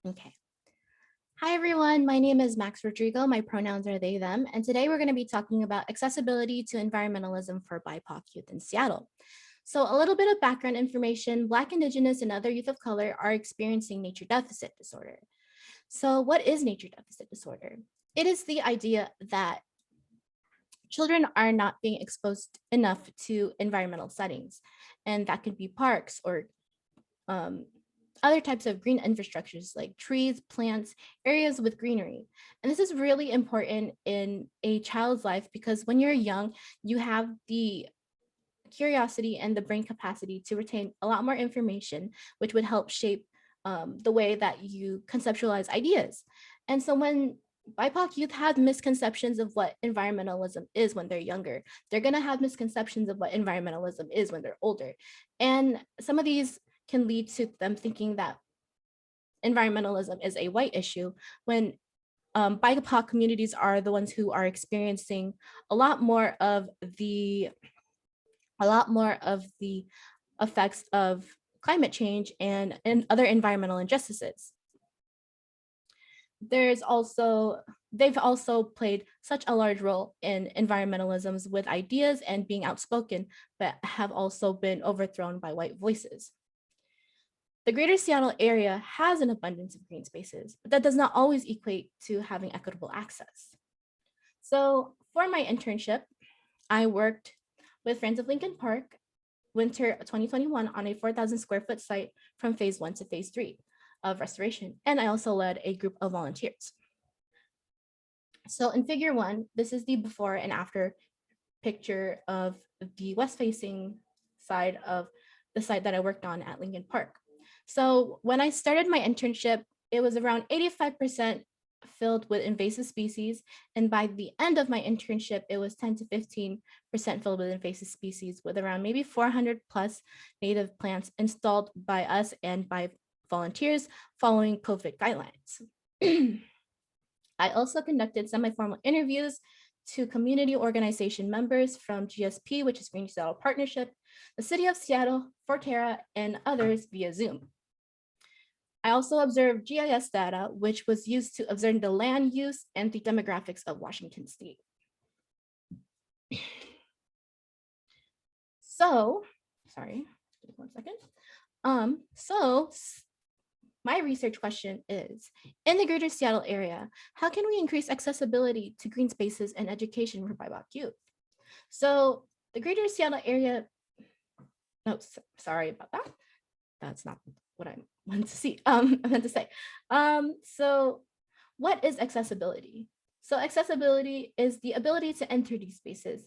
Okay. Hi, everyone. My name is Max Rodrigo. My pronouns are they, them. And today we're going to be talking about accessibility to environmentalism for BIPOC youth in Seattle. So a little bit of background information, Black, Indigenous, and other youth of color are experiencing nature deficit disorder. So what is nature deficit disorder? It is the idea that children are not being exposed enough to environmental settings, and that could be parks or um, other types of green infrastructures like trees, plants, areas with greenery. And this is really important in a child's life because when you're young, you have the curiosity and the brain capacity to retain a lot more information, which would help shape the way that you conceptualize ideas. And so when BIPOC youth have misconceptions of what environmentalism is when they're younger, they're going to have misconceptions of what environmentalism is when they're older. And some of these can lead to them thinking that environmentalism is a white issue when BIPOC communities are the ones who are experiencing a lot more of the effects of climate change and other environmental injustices. They've also played such a large role in environmentalisms with ideas and being outspoken, but have also been overthrown by white voices. The greater Seattle area has an abundance of green spaces, but that does not always equate to having equitable access. So for my internship, I worked with Friends of Lincoln Park winter 2021 on a 4,000 square foot site from phase 1 to phase 3 of restoration. And I also led a group of volunteers. So in figure 1, this is the before and after picture of the west facing side of the site that I worked on at Lincoln Park. So when I started my internship, it was around 85% filled with invasive species. And by the end of my internship, it was 10 to 15% filled with invasive species with around maybe 400 plus native plants installed by us and by volunteers following COVID guidelines. I also conducted semi-formal interviews to community organization members from GSP, which is Green Seattle Partnership, the City of Seattle, Forterra, and others via Zoom. I also observed GIS data, which was used to observe the land use and the demographics of Washington State. So, sorry, 1 second. So my research question is, in the greater Seattle area, how can we increase accessibility to green spaces and education for BIPOC youth? So the greater Seattle area, no, sorry about that. That's not what I meant to see. I meant to say. So what is accessibility? So accessibility is the ability to enter these spaces,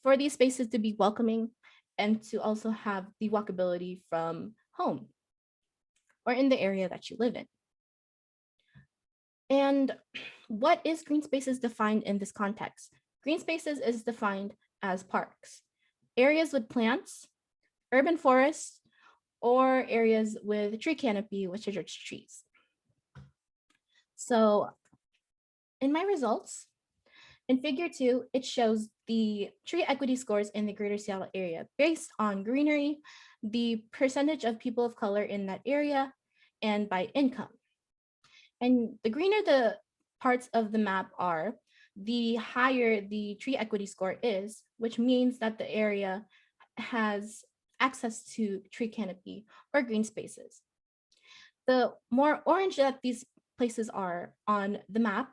for these spaces to be welcoming and to also have the walkability from home or in the area that you live in. And what is green spaces defined in this context? Green spaces is defined as parks, areas with plants, urban forests, or areas with tree canopy, which are just trees. So in my results, in figure 2, it shows the tree equity scores in the greater Seattle area based on greenery, the percentage of people of color in that area, and by income. And the greener the parts of the map are, the higher the tree equity score is, which means that the area has access to tree canopy or green spaces. The more orange that these places are on the map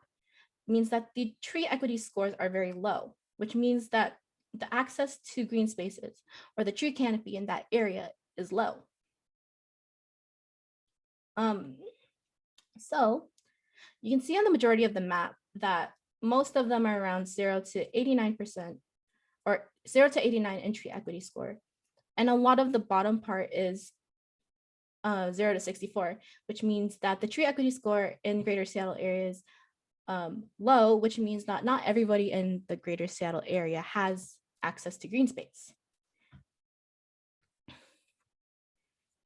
means that the tree equity scores are very low, which means that the access to green spaces or the tree canopy in that area is low. So you can see on the majority of the map that most of them are around 0 to 89% or 0 to 89 in tree equity score. And a lot of the bottom part is 0 to 64, which means that the tree equity score in greater Seattle area is low, which means that not everybody in the greater Seattle area has access to green space.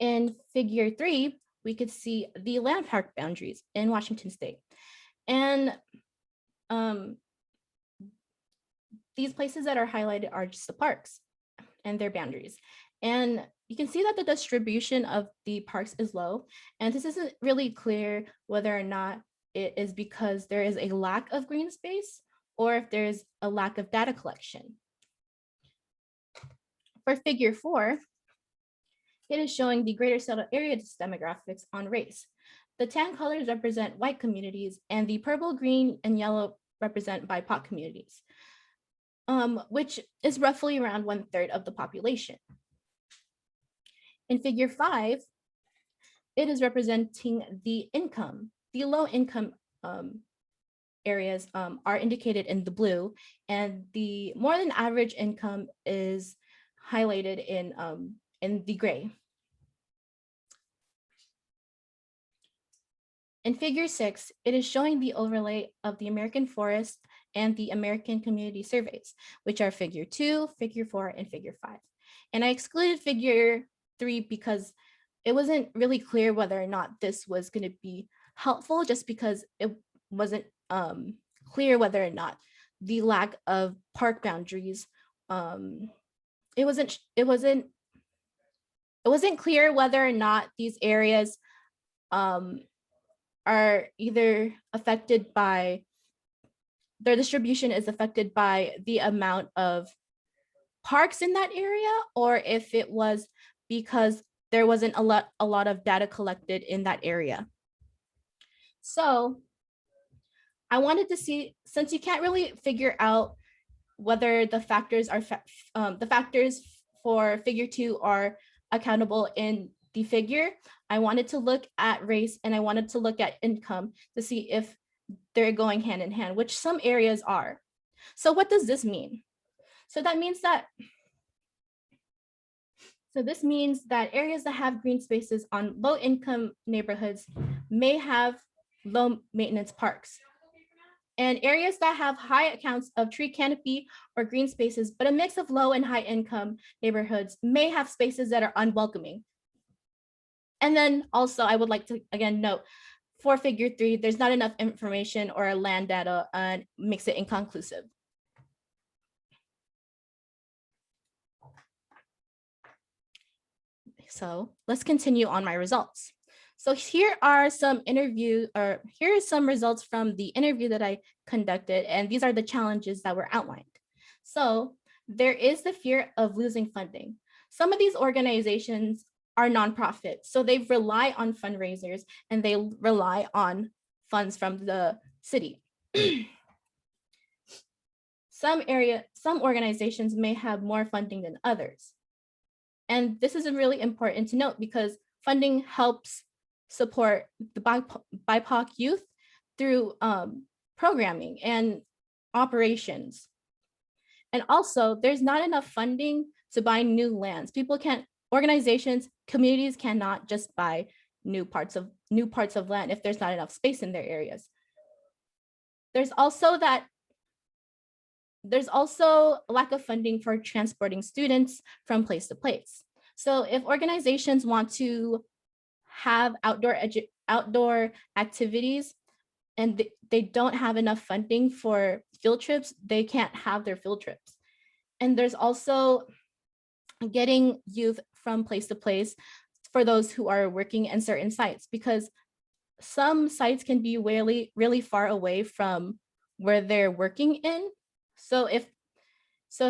In figure 3, we could see the land park boundaries in Washington State. And these places that are highlighted are just the parks and their boundaries. And you can see that the distribution of the parks is low, and this isn't really clear whether or not it is because there is a lack of green space or if there's a lack of data collection. For figure 4, it is showing the Greater Seattle area demographics on race. The tan colors represent white communities, and the purple, green, and yellow represent BIPOC communities, which is roughly around 1/3 of the population. In figure 5, it is representing the income. The low income areas are indicated in the blue, and the more than average income is highlighted in the gray. In figure 6, it is showing the overlay of the American Forest and the American Community Surveys, which are figure 2, figure 4, and figure 5. And I excluded figure 3 because it wasn't really clear whether or not this was going to be helpful, just because it wasn't clear whether or not the lack of park boundaries, it wasn't clear whether or not these areas are either affected by, their distribution is affected by the amount of parks in that area, or if it was because there wasn't a lot of data collected in that area. So I wanted to see, since you can't really figure out whether the factors are the factors for figure 2 are accountable in the figure, I wanted to look at race and I wanted to look at income to see if they're going hand in hand, which some areas are. So what does this mean? So that means that, this means that areas that have green spaces on low income neighborhoods may have low maintenance parks. And areas that have high accounts of tree canopy or green spaces, but a mix of low and high income neighborhoods may have spaces that are unwelcoming. And then also I would like to again note, for figure 3, there's not enough information or land data and makes it inconclusive. So let's continue on my results. So here are some results from the interview that I conducted, and these are the challenges that were outlined. So there is the fear of losing funding. Some of these organizations are nonprofit, so they rely on fundraisers and they rely on funds from the city. Some organizations may have more funding than others. And this is really important to note because funding helps support the BIPOC youth through programming and operations. And also, there's not enough funding to buy new lands. Organizations, communities cannot just buy new parts of land if there's not enough space in their areas. There's also a lack of funding for transporting students from place to place. So if organizations want to have outdoor activities and they don't have enough funding for field trips, they can't have their field trips. And there's also getting youth from place to place for those who are working in certain sites, because some sites can be really, really far away from where they're working in. So if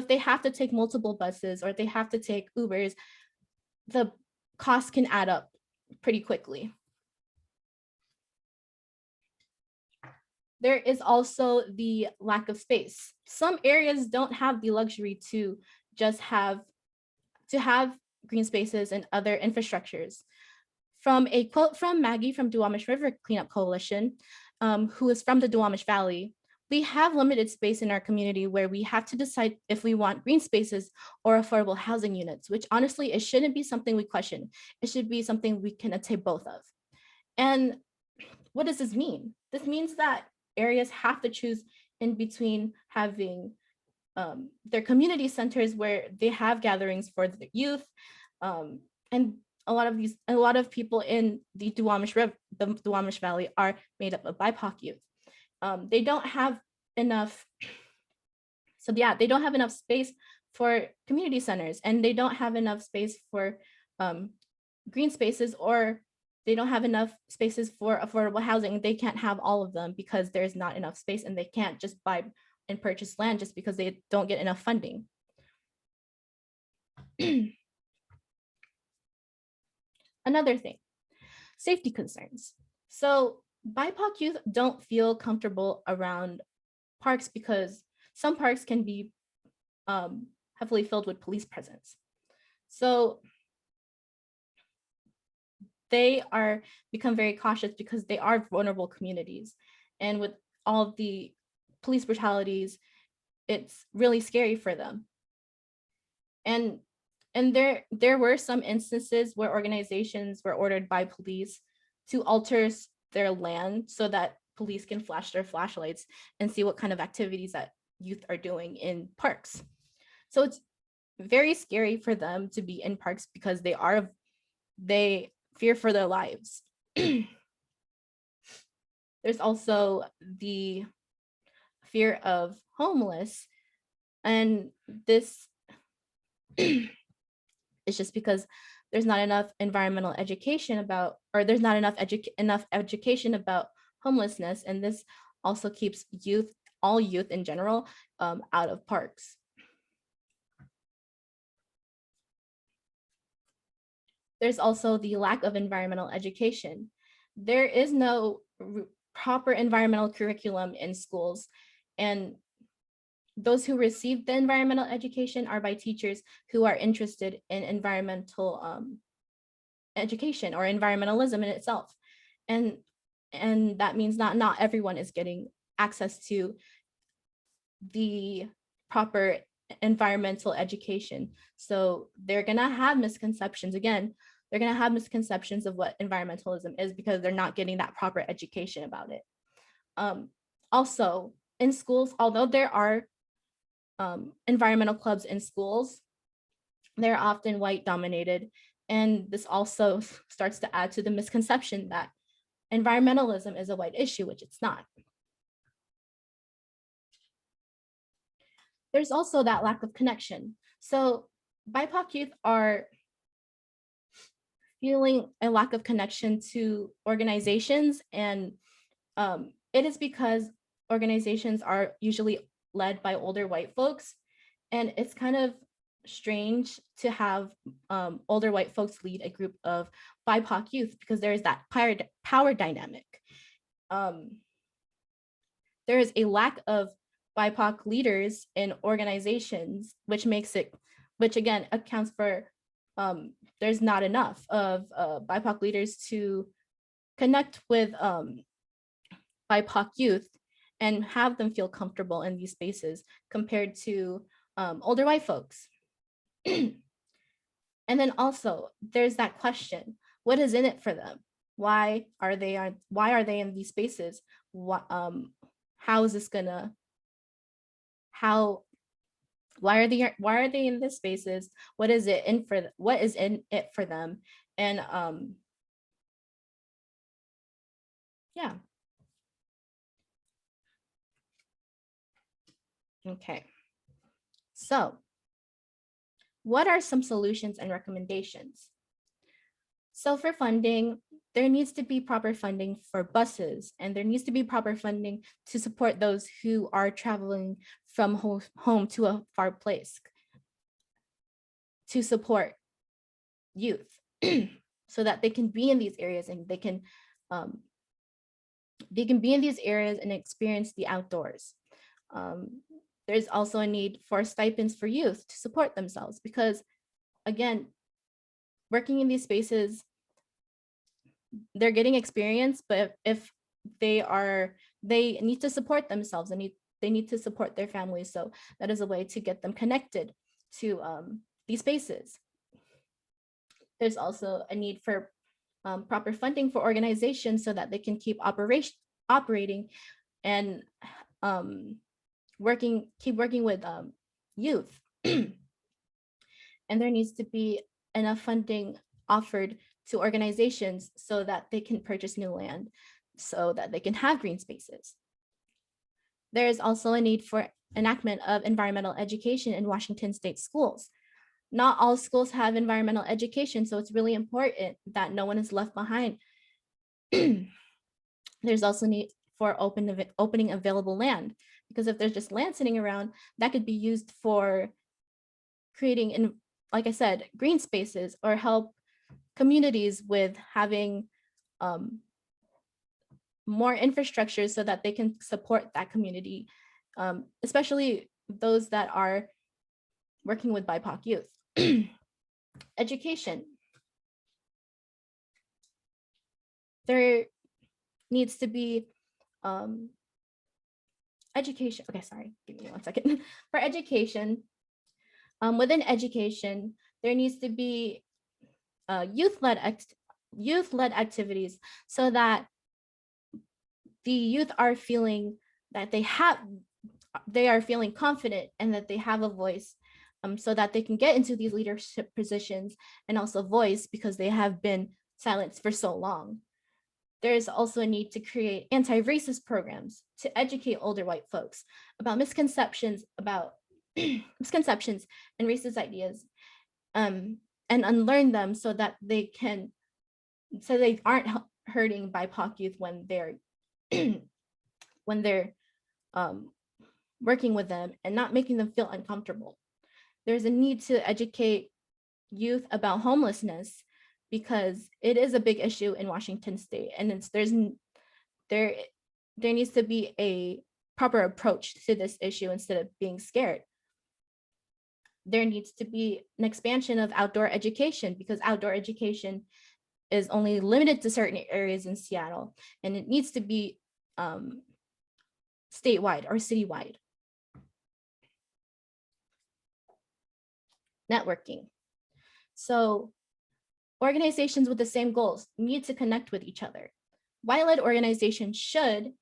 they have to take multiple buses or they have to take Ubers, the cost can add up pretty quickly. There is also the lack of space. Some areas don't have the luxury to just have green spaces and other infrastructures. From a quote from Maggie from Duwamish River Cleanup Coalition, who is from the Duwamish Valley, "We have limited space in our community where we have to decide if we want green spaces or affordable housing units, which honestly, it shouldn't be something we question. It should be something we can attain both of." And what does this mean? This means that areas have to choose in between having their community centers where they have gatherings for the youth, and a lot of people in the Duwamish Valley are made up of BIPOC youth. They don't have enough. They don't have enough space for community centers, and they don't have enough space for green spaces, or they don't have enough spaces for affordable housing. They can't have all of them because there's not enough space, and they can't just buy and purchase land just because they don't get enough funding. Another thing, safety concerns. So BIPOC youth don't feel comfortable around parks because some parks can be heavily filled with police presence. So they are become very cautious because they are vulnerable communities. And with all the police brutalities, it's really scary for them. And there were some instances where organizations were ordered by police to alter their land so that police can flash their flashlights and see what kind of activities that youth are doing in parks. So it's very scary for them to be in parks because they fear for their lives. There's also the fear of homeless, and this is just because there's not enough environmental education about, or there's not enough education about homelessness, and this also keeps all youth in general, out of parks. There's also the lack of environmental education. There is no proper environmental curriculum in schools, and those who receive the environmental education are by teachers who are interested in environmental education or environmentalism in itself. And that means not everyone is getting access to the proper environmental education. So they're gonna have misconceptions. Again, they're gonna have misconceptions of what environmentalism is because they're not getting that proper education about it. Also, in schools, although there are environmental clubs in schools, they're often white dominated. And this also starts to add to the misconception that environmentalism is a white issue, which it's not. There's also that lack of connection. So BIPOC youth are feeling a lack of connection to organizations, and it is because organizations are usually led by older white folks, and it's kind of strange to have older white folks lead a group of BIPOC youth because there is that power dynamic. There is a lack of BIPOC leaders in organizations, which again accounts for there's not enough of BIPOC leaders to connect with BIPOC youth and have them feel comfortable in these spaces compared to older white folks. And then also there's that question, what is in it for them? Why are they in these spaces? How is this gonna, why are they in this spaces? What is in it for them? And yeah. Okay. So what are some solutions and recommendations? So for funding, there needs to be proper funding for buses, and there needs to be proper funding to support those who are traveling from home to a far place, to support youth so that they can be in these areas and they can be in these areas and experience the outdoors. There's also a need for stipends for youth to support themselves because, again, working in these spaces, they're getting experience, but if they need to support themselves and they need to support their families. So that is a way to get them connected to these spaces. There's also a need for proper funding for organizations so that they can keep operating and keep working with youth. And there needs to be enough funding offered to organizations so that they can purchase new land, so that they can have green spaces. There is also a need for enactment of environmental education in Washington state schools. not all schools have environmental education, so it's really important that no one is left behind. There's also need for opening available land, because if there's just land sitting around, that could be used for creating, like I said, green spaces, or help communities with having more infrastructure so that they can support that community, especially those that are working with BIPOC youth. Education. There needs to be education. Okay, sorry, give me 1 second. For education, within education, there needs to be youth-led activities, so that the youth are feeling that they are feeling confident and that they have a voice, so that they can get into these leadership positions and also voice, because they have been silenced for so long. There is also a need to create anti-racist programs to educate older white folks about misconceptions misconceptions and racist ideas, and unlearn them, so that they aren't hurting BIPOC youth when they're when they're working with them, and not making them feel uncomfortable. There's a need to educate youth about homelessness, because it is a big issue in Washington state, and there needs to be a proper approach to this issue instead of being scared. There needs to be an expansion of outdoor education, because outdoor education is only limited to certain areas in Seattle, and it needs to be statewide or citywide. Networking. So organizations with the same goals need to connect with each other. Y-led organizations should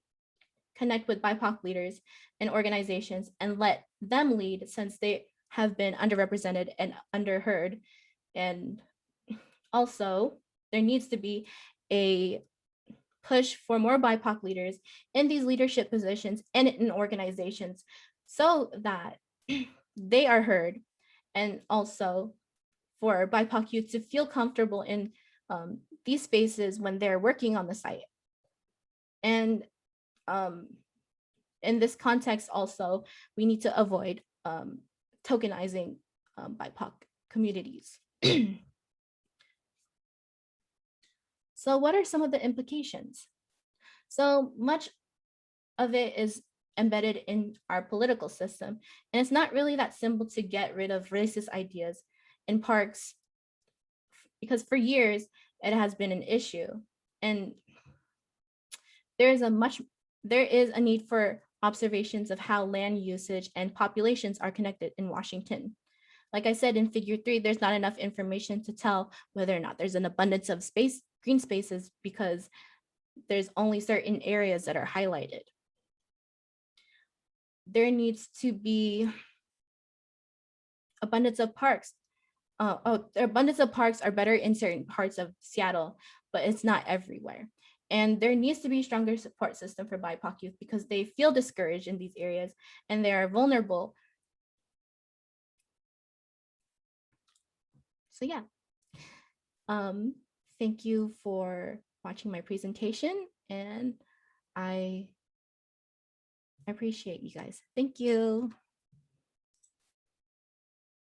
connect with BIPOC leaders and organizations and let them lead, since they have been underrepresented and underheard. And also, there needs to be a push for more BIPOC leaders in these leadership positions and in organizations, so that they are heard, and also for BIPOC youth to feel comfortable in these spaces when they're working on the site. And in this context also, we need to avoid tokenizing BIPOC communities. So what are some of the implications? So much of it is embedded in our political system, and it's not really that simple to get rid of racist ideas in parks, because for years it has been an issue, and there is a need for observations of how land usage and populations are connected in Washington. Like I said, in figure 3, there's not enough information to tell whether or not there's an abundance of green spaces, because there's only certain areas that are highlighted. There needs to be abundance of parks. The abundance of parks are better in certain parts of Seattle, but it's not everywhere. And there needs to be a stronger support system for BIPOC youth, because they feel discouraged in these areas and they are vulnerable. So yeah, thank you for watching my presentation, and I appreciate you guys. Thank you.